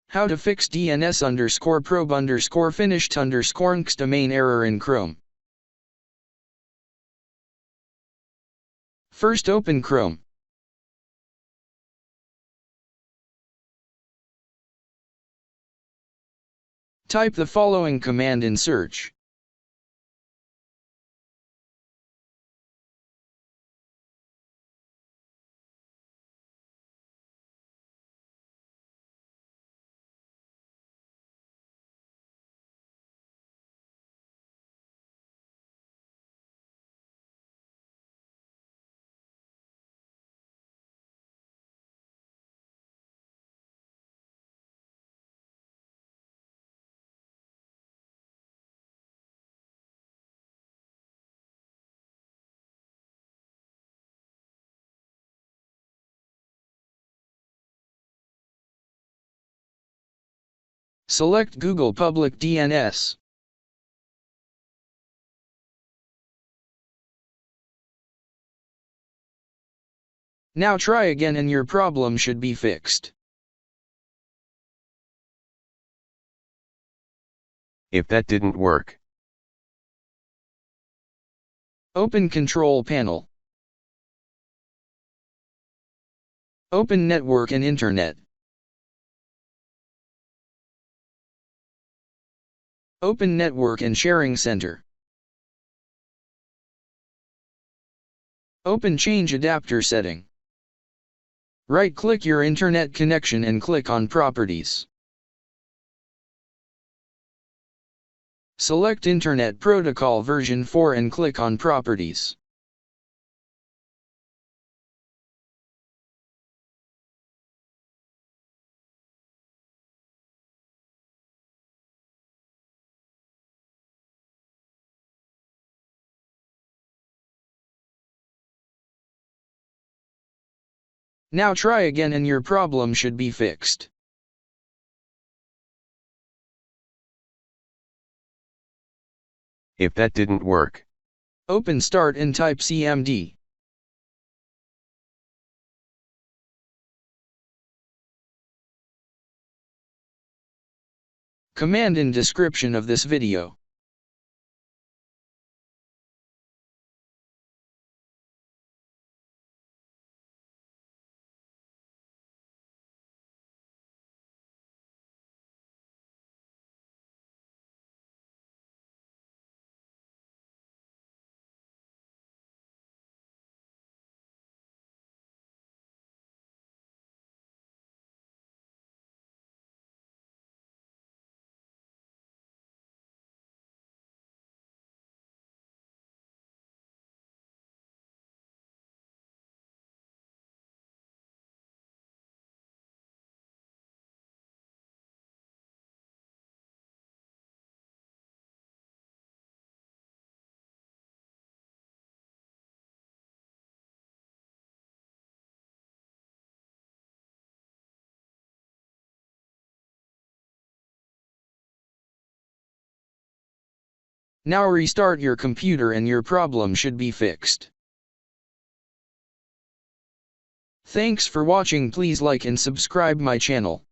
How to fix DNS_probe_finished_NXDOMAIN error in Chrome. First, open Chrome. Type the following command in search. Select Google Public DNS. Now try again and your problem should be fixed. If that didn't work, Open Control Panel. Open Network and Internet. Open Network and Sharing Center. Open Change Adapter Setting. Right-click your internet connection and click on Properties. Select Internet Protocol version 4 and click on Properties. Now try again and your problem should be fixed. if that didn't work, Open Start and type CMD. Command in description of this video. Now restart your computer and your problem should be fixed. Thanks for watching. Please like and subscribe my channel.